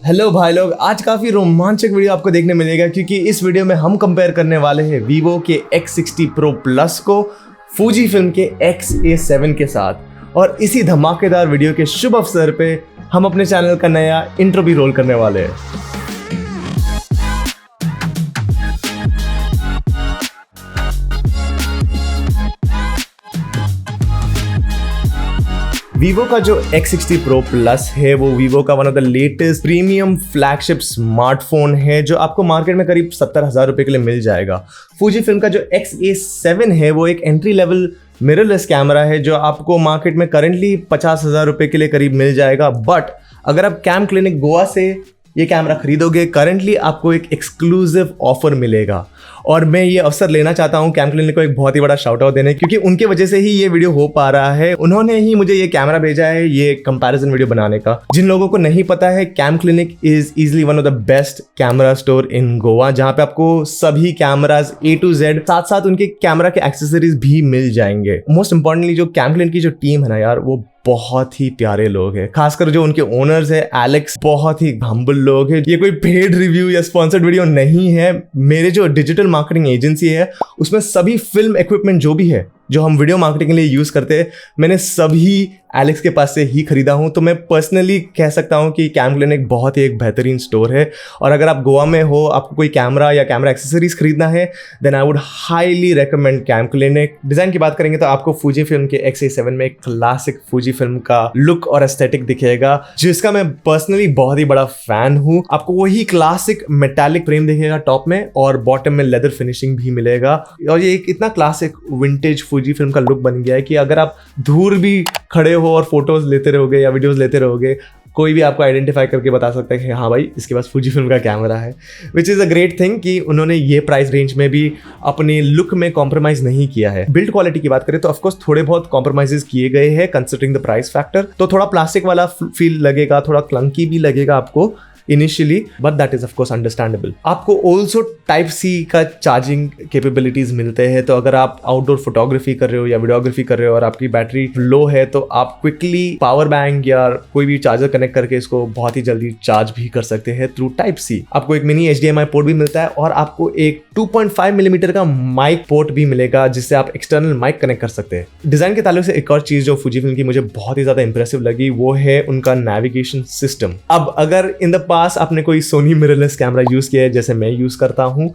Hello भाई लोग, आज काफ़ी रोमांचक वीडियो आपको देखने मिलेगा क्योंकि इस वीडियो में हम कंपेयर करने वाले हैं वीवो के X60 Pro Plus को फूजी फिल्म के X-A7 के साथ। और इसी धमाकेदार वीडियो के शुभ अवसर पे हम अपने चैनल का नया इंट्रो भी रोल करने वाले हैं। वीवो का जो X60 Pro Plus है वो वीवो का one of the latest premium flagship smartphone है जो आपको मार्केट में करीब 70,000 रुपए के लिए मिल जाएगा। फूजी फिल्म का जो X-A7 है वो एक एंट्री लेवल मिररलेस कैमरा है जो आपको मार्केट में करंटली 50,000 रुपए के लिए करीब मिल जाएगा। बट अगर आप कैम क्लिनिक गोवा से ये कैमरा खरीदोगे करंटली आपको एक एक्सक्लूसिव ऑफर मिलेगा। और मैं ये अवसर लेना चाहता हूँ कैम क्लिनिक को एक बहुत ही बड़ा शाउट आउट देने, क्योंकि उनके वजह से ही ये वीडियो हो पा रहा है। उन्होंने ही मुझे ये कैमरा भेजा है ये कंपैरिजन वीडियो बनाने का। जिन लोगों को नहीं पता है, cam clinic is easily one of the best camera store in Goa, जहाँ पे आपको सभी कैमराज A to Z साथ साथ उनके कैमरा के एक्सेसरीज भी मिल जाएंगे। मोस्ट इंपॉर्टेंटली जो कैम क्लिनिक की जो टीम है ना यार, वो बहुत ही प्यारे लोग हैं। खासकर जो उनके ओनर्स है एलेक्स, बहुत ही हम्बल लोग हैं। ये कोई पेड रिव्यू या स्पॉन्सर्ड वीडियो नहीं है। मेरे जो डिजिटल मार्केटिंग एजेंसी है उसमें सभी फिल्म इक्विपमेंट जो भी है जो हम वीडियो मार्केटिंग के लिए यूज करते हैं, मैंने सभी एलेक्स के पास से ही खरीदा हूं। तो मैं पर्सनली कह सकता हूं कि कैम क्लिनिक बहुत ही एक बेहतरीन स्टोर है। और अगर आप गोवा में हो, आपको कोई कैमरा या कैमरा एक्सेसरीज खरीदना है, then I would highly recommend cam clinic. Design की बात करेंगे तो आपको फूजी फिल्म के X-A7 में एक क्लासिक फूजी फिल्म का लुक और एस्थेटिक दिखेगा, जिसका मैं पर्सनली बहुत ही बड़ा फैन हूं। आपको वही क्लासिक मेटालिक फ्रेम दिखेगा टॉप में और बॉटम में लेदर फिनिशिंग भी मिलेगा। और ये एक इतना क्लासिक विंटेज फूजी फिल्म का लुक बन गया है कि अगर आप दूर भी खड़े हो और फोटोज लेते रहोगे या वीडियोस लेते रहोगे, कोई भी आपको आइडेंटिफाई करके बता सकता है कि हाँ भाई इसके पास फूजी फिल्म का कैमरा है। Which is a great thing कि उन्होंने ये प्राइस रेंज में भी अपने लुक में कॉम्प्रोमाइज नहीं किया है। बिल्ड क्वालिटी की बात करें तो ऑफकोर्स थोड़े बहुत कॉम्प्रोमाइजेस किए गए हैं कंसिडरिंग द प्राइस फैक्टर। तो थोड़ा प्लास्टिक वाला फील लगेगा, थोड़ा क्लंकी भी लगेगा आपको initially, but that is of course understandable. आपको ऑल्सो टाइप सी का चार्जिंग कैपेबिलिटीज मिलते हैं। तो अगर आप आउटडोर फोटोग्राफी कर रहे हो या वीडियोग्राफी कर रहे हो और आपकी बैटरी लो है तो आप क्विकली पावर बैंक या कोई भी चार्जर कनेक्ट करके इसको बहुत ही जल्दी चार्ज भी कर सकते हैं थ्रू टाइप सी। आपको एक मिनी HDMI पोर्ट भी मिलता है और आपको एक 2.5 मिलीमीटर का माइक पोर्ट भी मिलेगा जिससे आप एक्सटर्नल माइक कनेक्ट कर सकते हैं। डिजाइन के ताल्लुक से एक और चीज जो फूजी फिल्म की मुझे बहुत ही ज्यादा इंप्रेसिव लगी वो है उनका नेविगेशन सिस्टम। अब अगर इन द पास आपने कोई सोनी मिररलेस कैमरा यूज किया है जैसे मैं यूज करता हूं,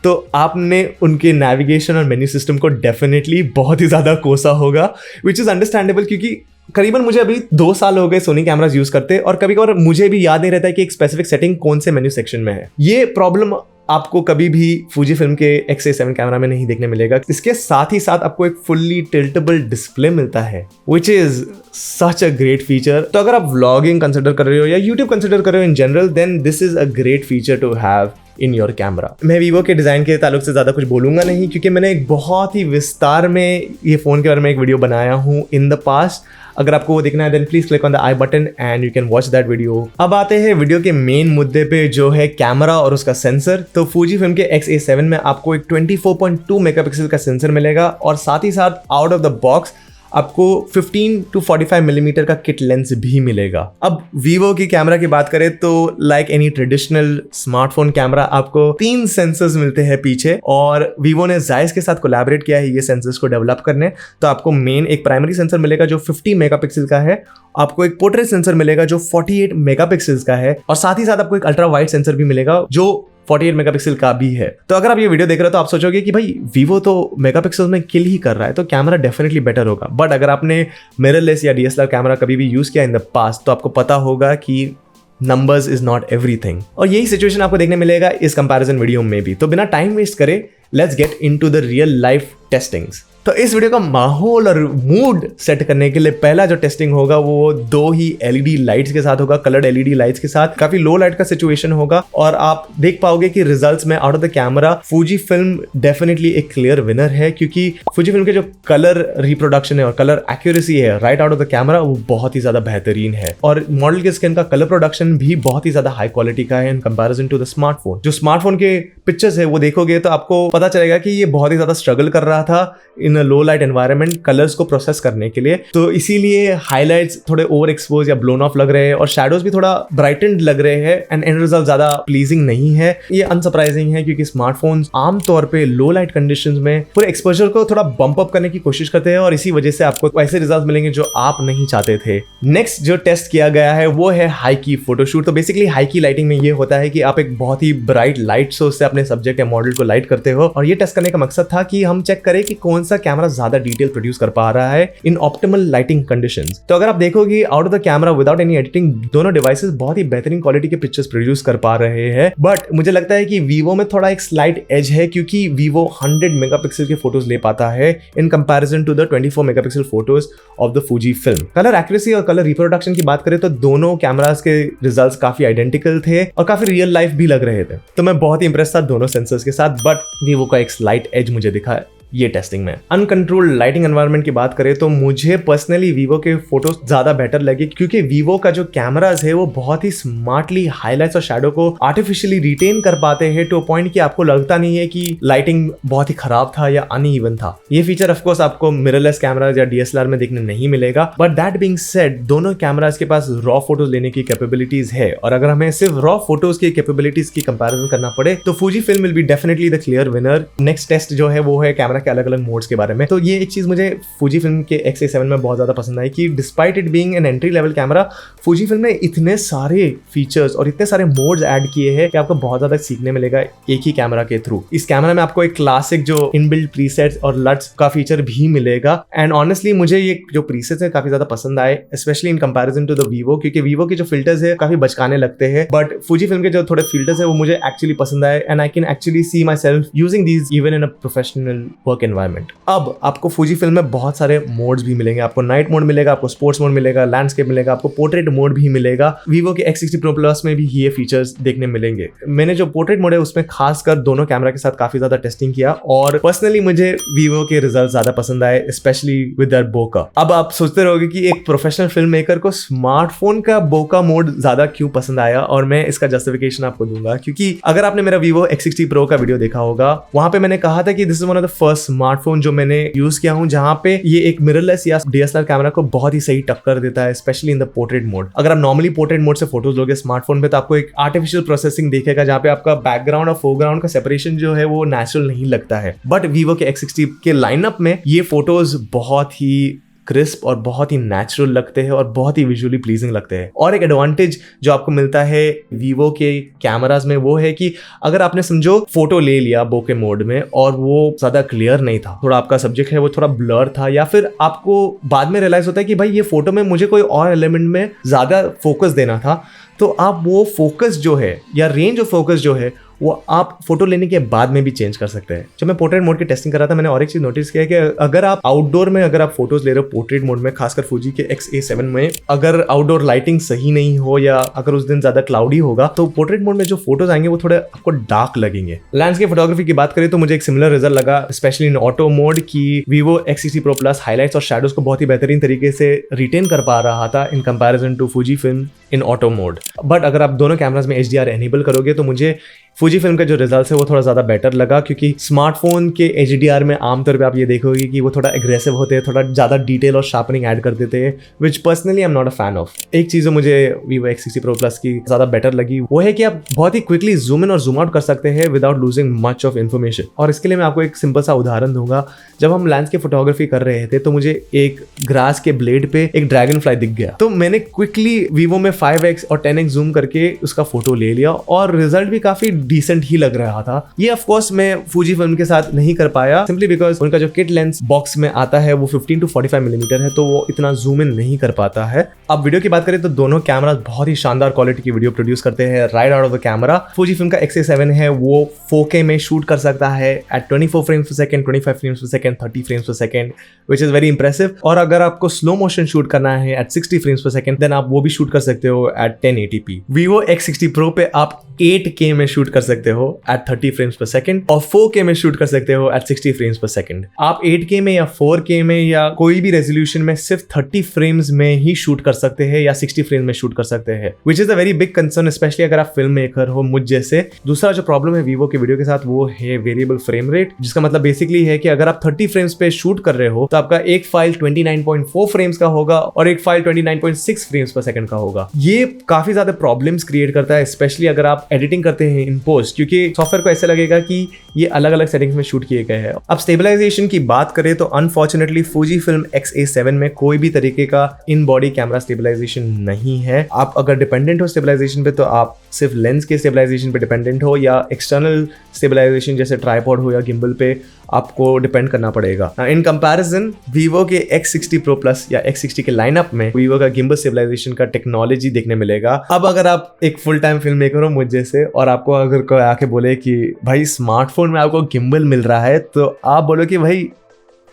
तो आपने उनके नेविगेशन और मेन्यू सिस्टम को डेफिनेटली बहुत ही ज्यादा कोसा होगा, विच इज अंडरस्टैंडेबल क्योंकि करीबन मुझे अभी 2 साल हो गए सोनी कैमरास यूज करते और कभी कभार मुझे भी याद नहीं रहता है कि एक स्पेसिफिक सेटिंग कौन से मेन्यू सेक्शन में है। ये प्रॉब्लम आपको कभी भी फूजी फिल्म के X-A7 कैमरा में नहीं देखने मिलेगा। इसके साथ ही साथ आपको एक फुल्ली टिल्टेबल डिस्प्ले मिलता है which is such a great feature. तो अगर आप व्लॉगिंग कंसिडर कर रहे हो या यूट्यूब कंसिडर कर रहे हो in general, then this is a great feature to have in your camera. मैं वीवो के डिज़ाइन के ताल्लुक से ज़्यादा कुछ बोलूँगा नहीं क्योंकि मैंने एक बहुत ही विस्तार में ये फ़ोन के बारे में एक वीडियो बनाया हूँ इन द पास्ट। अगर आपको वो देखना है then please click on the i button and you can watch that video. अब आते हैं वीडियो के मेन मुद्दे पे जो है कैमरा और उसका सेंसर। तो फूजी फिल्म के X-A7 में आपको एक 24.2 मेगापिक्सल का सेंसर मिलेगा और साथ ही साथ आउट ऑफ द बॉक्स आपको 15 to 45 मिलीमीटर का किट लेंस भी मिलेगा। अब वीवो की कैमरा की बात करें तो like any traditional smartphone camera आपको 3 सेंसर्स मिलते हैं पीछे और वीवो ने जायस के साथ कोलैबोरेट किया है ये सेंसर्स को डेवलप करने। तो आपको मेन एक प्राइमरी सेंसर मिलेगा जो 50 मेगापिक्सल का है, आपको एक पोर्ट्रेट सेंसर मिलेगा जो 48 मेगापिक्सल्स का है और साथ ही साथ आपको एक अल्ट्रा वाइड सेंसर भी मिलेगा जो 48 मेगापिक्सल का भी है। तो अगर आप ये वीडियो देख रहे हो तो आप सोचोगे कि भाई वीवो तो मेगापिक्सल में किल ही कर रहा है तो कैमरा डेफिनेटली बेटर होगा। बट अगर आपने मिररलेस या DSLR कैमरा कभी भी यूज किया इन द पास्ट तो आपको पता होगा कि नंबर्स इज नॉट एवरीथिंग। और यही सिचुएशन आपको देखने मिलेगा इस कंपैरिजन वीडियो में भी। तो बिना टाइम वेस्ट करे let's get into the real life testings. तो इस वीडियो का माहौल और मूड सेट करने के लिए पहला जो टेस्टिंग होगा वो 2 ही LED लाइट्स के साथ होगा, कलर्ड LED लाइट्स के साथ। काफी लो लाइट का सिचुएशन होगा और आप देख पाओगे कि रिजल्ट्स में out of the camera Fuji film definitely एक क्लियर विनर है क्योंकि फूजी फिल्म के जो कलर रिप्रोडक्शन है और कलर एक्यूरेसी है right out of the camera वो बहुत ही ज्यादा बेहतरीन है। और मॉडल के स्किन का कलर प्रोडक्शन भी बहुत ही ज्यादा हाई क्वालिटी का है in comparison to the smartphone. जो स्मार्टफोन के पिक्चर्स है वो देखोगे तो आपको पता चलेगा कि ये बहुत ही ज्यादा स्ट्रगल कर रहा था इन इन लो लाइट एनवायरनमेंट कलर्स को प्रोसेस करने के लिए। तो इसीलिए हाईलाइट्स थोड़े ओवर एक्सपोज या ब्लोन ऑफ लग रहे हैं और शैडोज भी थोड़ा ब्राइटेंड लग रहे हैं एंड एंड रिजल्ट ज्यादा प्लीजिंग नहीं है। ये अनसरप्राइजिंग है क्योंकि स्मार्टफोन्स आमतौर पे लो लाइट कंडीशंस में पूरे एक्सपोजर को थोड़ा बम्प अप करने की कोशिश करते हैं और इसी वजह से आपको ऐसे रिजल्ट मिलेंगे जो आप नहीं चाहते थे। नेक्स्ट जो टेस्ट किया गया है वो है हाई की फोटोशूट। तो बेसिकली हाई की लाइटिंग में ये होता है कि आप एक बहुत ही ब्राइट लाइट सोर्स से अपने सब्जेक्ट या मॉडल को लाइट करते हो और ये टेस्ट करने का मकसद था कि हम चेक करें कि कौन सा कैमरा ज्यादा डिटेल प्रोड्यूस कर पा रहा है इन ऑप्टिमल लाइटिंग कंडीशंस। तो अगर आप देखोगे out of the camera without any editing दोनों डिवाइसेस बहुत ही बेहतरीन क्वालिटी के पिक्चर्स प्रोड्यूस कर पा रहे हैं। बट मुझे लगता है कि वीवो में थोड़ा एक स्लाइट एज है क्योंकि वीवो 100 मेगापिक्सल के फोटोज ले पाता है in comparison to the 24 megapixel photos of the Fuji film. Colour accuracy और कलर रिप्रोडक्शन की बात करें तो दोनों कैमरास के रिजल्ट्स काफी आइडेंटिकल थे और काफी रियल लाइफ भी लग रहे थे। तो मैं बहुत ही इंप्रेस था दोनों सेंसर्स के साथ, बट वीवो का एक स्लाइट एज मुझे दिखा है ये टेस्टिंग में। अनकंट्रोल्ड लाइटिंग एनवायरनमेंट की बात करें तो मुझे पर्सनली वीवो के फोटोज ज्यादा बेटर लगे क्योंकि वीवो का जो कैमरास है वो बहुत ही स्मार्टली हाईलाइट्स और शैडो को आर्टिफिशियली रिटेन कर पाते हैं टू अ पॉइंट कि आपको लगता नहीं है कि लाइटिंग बहुत ही खराब था या अनइवन था। ये फीचर ऑफ कोर्स आपको मिररलेस कैमराज या डीएसएलआर में देखने नहीं मिलेगा। बट दैट बीइंग सेड दोनों कैमरास के पास रॉ फोटोज लेने की कैपेबिलिटीज है और अगर हमें सिर्फ रॉ फोटोज की कैपेबिलिटीज की कंपैरिजन करना पड़े तो Fuji film will be definitely the clear winner. Next test जो है वो है कैमरा के अलग अलग मोड्स के बारे में। तो ये एक चीज मुझे फूजी फिल्म के X-A7 में बहुत ज्यादा पसंद आई कि despite it being an entry level camera Fuji film ने इतने सारे फीचर्स और इतने सारे मोड्स ऐड किए हैं कि आपको बहुत ज्यादा सीखने मिलेगा एक ही कैमरा के थ्रू। इस कैमरा में आपको एक क्लासिक जो इनबिल्ट प्रीसेट्स और लट्स का फीचर भी मिलेगा एंड ऑनेस्टली मुझे ये जो प्रीसेट्स है काफी ज्यादा पसंद आए specially in comparison to the Vivo क्योंकि वीवो के जो फिल्टर्स है काफी बचकाने लगते हैं बट फूजी फिल्म के जो थोड़े फिल्टर्स है वो मुझे एक्चुअली पसंद आए and I can actually see my self using these even in a professional work environment. अब आपको फूजी फिल्म में बहुत सारे मोड्स भी मिलेंगे। आपको नाइट मोड मिलेगा, आपको स्पोर्ट्स मोड मिलेगा, लैंडस्केप मिलेगा, आपको पोर्ट्रेट मोड भी मिलेगा। वीवो के X60 Pro Plus में भी ये फीचर्स देखने मिलेंगे। मैंने जो पोर्ट्रेट मोड है उसमें खासकर दोनों कैमरा के साथ काफी ज्यादा टेस्टिंग किया और पर्सनली मुझे वीवो के रिजल्ट ज्यादा पसंद आए स्पेशली विद दैट बोका। अब आप सोचते रहोगे कि एक प्रोफेशनल फिल्म मेकर को स्मार्टफोन का बोका मोड ज्यादा क्यों पसंद आया और मैं इसका जस्टिफिकेशन आपको दूंगा क्योंकि अगर आपने मेरा वीवो X60 Pro का वीडियो देखा होगा वहां पे मैंने कहा था कि this is one of the first smartphone जो मैंने यूज किया हूं जहां पे ये एक मिररलेस या डीएसएलआर कैमरा को बहुत ही सही टक्कर देता है specially in the portrait mode. अगर आप नॉर्मली पोर्ट्रेट मोड से फोटोज लोगे स्मार्टफोन पे तो आपको एक आर्टिफिशियल प्रोसेसिंग दिखेगा जहां पे आपका बैकग्राउंड और फोरग्राउंड का सेपरेशन जो है वो नेचुरल नहीं लगता है। बट वीवो के X60 के लाइनअप में ये फोटोज बहुत ही क्रिस्प और बहुत ही नेचुरल लगते हैं और बहुत ही विजुअली प्लीजिंग लगते हैं। और एक एडवांटेज जो आपको मिलता है वीवो के कैमरास में वो है कि अगर आपने समझो फोटो ले लिया बोके मोड में और वो ज्यादा क्लियर नहीं था, थोड़ा आपका सब्जेक्ट है वो थोड़ा ब्लर था या फिर आपको बाद में रियलाइज होता है कि भाई ये फोटो में मुझे कोई और एलिमेंट में ज्यादा फोकस देना था, तो आप वो फोकस जो है या रेंज ऑफ फोकस जो है वो आप फोटो लेने के बाद में भी चेंज कर सकते हैं। जब मैं पोर्ट्रेट मोड की टेस्टिंग कर रहा था मैंने और एक चीज नोटिस किया कि अगर आप आउटडोर में अगर आप फोटोज ले रहे हो पोर्ट्रेट मोड में खासकर फूजी के X-A7 में अगर आउटडोर लाइटिंग सही नहीं हो या अगर उस दिन ज्यादा क्लाउडी होगा तो पोर्ट्रेट मोड में जो फोटोज आएंगे वो थोड़े आपको डार्क लगेंगे। लैंडस्केप फोटोग्राफी की बात करें तो मुझे एक सिमिलर रिजल्ट लगा स्पेशली इन ऑटो मोड की Vivo X60 Pro Plus highlights और शैडोज को बहुत ही बेहतरीन तरीके से रिटेन कर पा रहा था in comparison to Fuji film in auto mode. But अगर आप दोनों कैमरास में HDR एनेबल करोगे तो मुझे फूजी फिल्म का जो रिजल्ट है वो थोड़ा ज्यादा बेटर लगा क्योंकि स्मार्टफोन के HDR में आमतौर पे आप ये देखोगे कि वो थोड़ा एग्रेसिव होते हैं, थोड़ा ज्यादा डिटेल और शार्पनिंग ऐड कर देते हैं which personally I am not a fan of. एक चीज मुझे वीवो X60 Pro Plus की ज्यादा बेटर लगी वो है कि आप बहुत ही क्विकली जूम इन और जूम आउट कर सकते हैं without losing much of information. और इसके लिए मैं आपको एक सिंपल सा उदाहरण दूंगा। जब हम लैंडस्केप फोटोग्राफी कर रहे थे तो मुझे एक ग्रास के ब्लेड पे एक ड्रैगन फ्लाई दिख गया, तो मैंने क्विकली वीवो में 5x और 10x जूम करके उसका फोटो ले लिया और रिजल्ट भी काफी डिसेंट ही लग रहा था। ये ऑफ कोर्स मैं फूजी फिल्म के साथ नहीं कर पाया सिंपली बिकॉज उनका जो किट लेंस बॉक्स में आता है वो 15 to 45 मिलीमीटर है तो वो इतना जूम इन नहीं कर पाता है। अब वीडियो की बात करें तो दोनों कैमरा बहुत ही शानदार क्वालिटी की वीडियो प्रोड्यूस करते हैं right out of the camera. Fuji film का X-A7 है वो 4K में शूट कर सकता है एट 24 फ्रेम्स पर सेकंड, 25 फ्रेम्स पर सेकंड, 30 फ्रेम्स पर second which is very impressive. और अगर आपको स्लो मोशन शूट करना है एट 60 फ्रेम्स पर सेकंड देन आप वो भी शूट कर सकते हो हो eight 1080p। Vivo X60 Pro पे आप 8K में शूट कर सकते हो एट 30 फ्रेम्स पर सेकंड और 4K में शूट कर सकते हो एट 60 फ्रेम्स पर सेकंड। आप 8K में या 4K में या कोई भी रेजोल्यूशन में सिर्फ 30 फ्रेम्स में ही शूट कर सकते हैं या 60 फ्रेम्स में शूट कर सकते हैं, which is a very big concern, specially अगर आप फिल्म मेकर हो मुझ जैसे। दूसरा जो प्रॉब्लम है Vivo के वीडियो के साथ वो है वेरिएबल फ्रेम रेट, जिसका मतलब बेसिकली है कि अगर आप 30 फ्रेम्स पे शूट कर रहे हो तो आपका एक फाइल 29.4 फ्रेम्स का होगा और एक फाइल 29.6 फ्रेम्स पर सेकंड का होगा। ये काफी ज्यादा प्रॉब्लम्स क्रिएट करता है, स्पेशली अगर आप एडिटिंग करते हैं इन पोस्ट, क्योंकि सॉफ्टवेयर को ऐसा लगेगा कि ये अलग अलग सेटिंग्स में शूट किए गए हैं। अब स्टेबलाइजेशन की बात करें तो अनफॉर्चुनेटली Fujifilm X-A7 में कोई भी तरीके का इन बॉडी कैमरा स्टेबलाइजेशन नहीं है। आप अगर डिपेंडेंट हो स्टेबलाइजेशन पे तो आप सिर्फ लेंस के स्टेबलाइजेशन पे डिपेंडेंट हो या एक्सटर्नल स्टेबलाइजेशन जैसे ट्राइपॉड हो या गिम्बल पे आपको डिपेंड करना पड़ेगा। इन कंपैरिजन Vivo के X60 Pro Plus या X60 के लाइनअप में Vivo का गिम्बल स्टेबलाइजेशन का टेक्नोलॉजी देखने मिलेगा। अब अगर आप एक फुल टाइम फिल्म मेकर हो मुझ जैसे और आपको अगर कोई आके बोले कि भाई स्मार्टफोन में आपको गिम्बल मिल रहा है तो आप बोलो कि भाई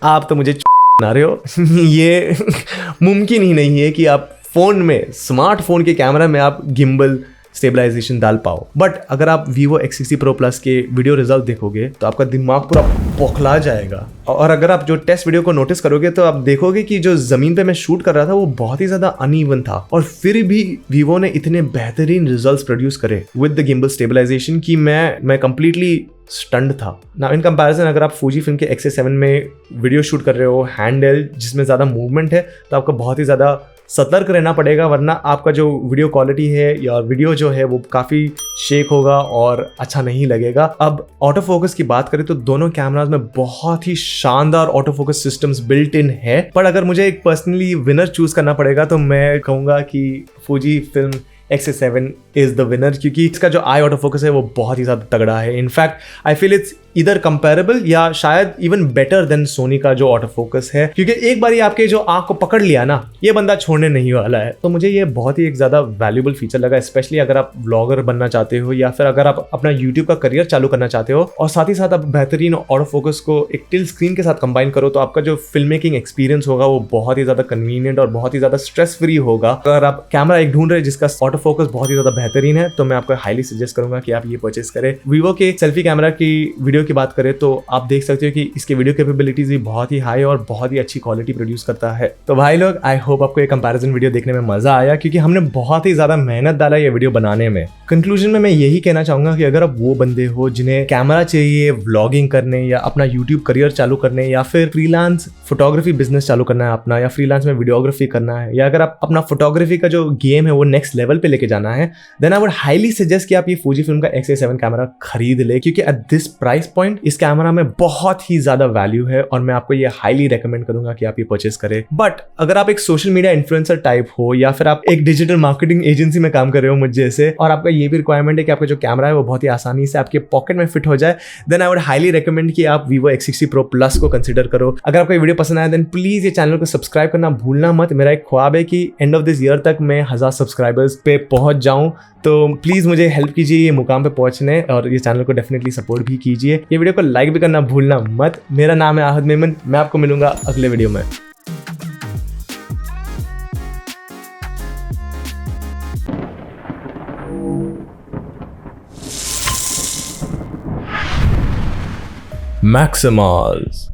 आप तो मुझे बना रहे हो। ये मुमकिन ही नहीं है कि आप फोन में स्मार्टफोन के कैमरा में आप गिम्बल स्टेबलाइजेशन डाल पाओ। बट अगर आप Vivo X60 Pro Plus के वीडियो रिजल्ट देखोगे तो आपका दिमाग पूरा बौखला जाएगा। और अगर आप जो टेस्ट वीडियो को नोटिस करोगे तो आप देखोगे कि जो जमीन पे मैं शूट कर रहा था वो बहुत ही ज्यादा अनइवन था और फिर भी Vivo ने इतने बेहतरीन रिजल्ट्स प्रोड्यूस करे विद द गिम्बल स्टेबलाइजेशन कि मैं कंप्लीटली स्टंड था। नाउ इन कंपैरिजन अगर आप Fujifilm के X-A7 में वीडियो शूट कर रहे हो हैंडहेल्ड जिसमें ज़्यादा मूवमेंट है तो आपको बहुत ही ज़्यादा सतर्क रहना पड़ेगा, वरना आपका जो वीडियो क्वालिटी है या वीडियो जो है वो काफ़ी शेक होगा और अच्छा नहीं लगेगा। अब ऑटो फोकस की बात करें तो दोनों कैमराज में बहुत ही शानदार auto focus systems built in है, पर अगर मुझे एक पर्सनली विनर चूज करना पड़ेगा तो मैं कहूँगा कि Fujifilm X-A7 is the winner, क्योंकि इसका जो आई ऑटो फोकस है वो बहुत ही ज़्यादा तगड़ा है। इनफैक्ट आई फील इट्स इधर कंपेरेबल या शायद इवन बेटर देन सोनी का जो ऑटो फोकस है, क्योंकि एक बार आपके जो आंख को पकड़ लिया ना ये बंदा छोड़ने नहीं वाला है। तो मुझे ये बहुत ही एक ज़्यादा वैल्यूबल फीचर लगा, स्पेशली अगर आप व्लॉगर बनना चाहते हो या फिर अगर आप अपना यूट्यूब का करियर चालू करना चाहते हो और साथ ही साथ आप बेहतरीन ऑटो फोकस को एक टिल स्क्रीन के साथ कंबाइन करो तो आपका जो फिल्म मेकिंग एक्सपीरियंस होगा वो बहुत ही ज़्यादा कन्वीनियंट और बहुत ही ज़्यादा स्ट्रेस फ्री होगा। अगर आप कैमरा एक ढूंढ रहे जिसका ऑटो फोकस बहुत ही ज़्यादा बेहतरीन है तो मैं आपको हाईली सजेस्ट करूंगा कि आप ये परचेस करें। Vivo के सेल्फी कैमरा की वीडियो की बात करें तो आप देख सकते हो कि इसके वीडियो कैपेबिलिटीज भी बहुत ही हाई और बहुत ही अच्छी क्वालिटी प्रोड्यूस करता है। तो भाई लोग आई होप आपको ये कंपैरिजन वीडियो देखने में मजा आया, क्योंकि हमने बहुत ही ज्यादा मेहनत डाला ये वीडियो बनाने में। कंक्लूजन में मैं यही कहना चाहूंगा कि अगर आप वो बंदे हो जिन्हें कैमरा चाहिए व्लॉगिंग करने या अपना यूट्यूब करियर चालू करने या फिर फ्रीलांस फोटोग्राफी बिजनेस चालू करना है अपना, या फ्रीलांस में वीडियोग्राफी करना है, या अगर आप अपना फोटोग्राफी का जो गेम है वो नेक्स्ट लेवल पे लेके जाना है, then I would highly suggest कि आप ये Fujifilm का X-A7 कैमरा खरीद ले, क्योंकि एट दिस प्राइस पॉइंट इस कैमरा में बहुत ही ज्यादा वैल्यू है और मैं आपको ये हाईली रेकमेंड करूंगा कि आप ये परचेस करें। बट अगर आप एक सोशल मीडिया इन्फ्लुएंसर टाइप हो या फिर आप एक डिजिटल मार्केटिंग एजेंसी में काम कर रहे हो मुझ जैसे और आपका ये भी रिक्वायरमेंट है कि आपका जो कैमरा है वो बहुत ही आसानी से आपके पॉकेट में फिट हो जाए, then I would highly recommend कि आप Vivo X60 Pro Plus को कंसिडर करो। अगर आपको ये वीडियो पसंद आया देन प्लीज ये चैनल को सब्सक्राइब करना भूलना मत। मेरा एक ख्वाब है कि एंड ऑफ दिस ईयर तक मैं 1000 सब्सक्राइबर्स पे पहुंच जाऊं, तो प्लीज मुझे हेल्प कीजिए ये मुकाम पे पहुंचने और ये चैनल को डेफिनेटली सपोर्ट भी कीजिए। ये वीडियो को लाइक भी करना भूलना मत। मेरा नाम है आहद मेमन, मैं आपको मिलूंगा अगले वीडियो में। Maximize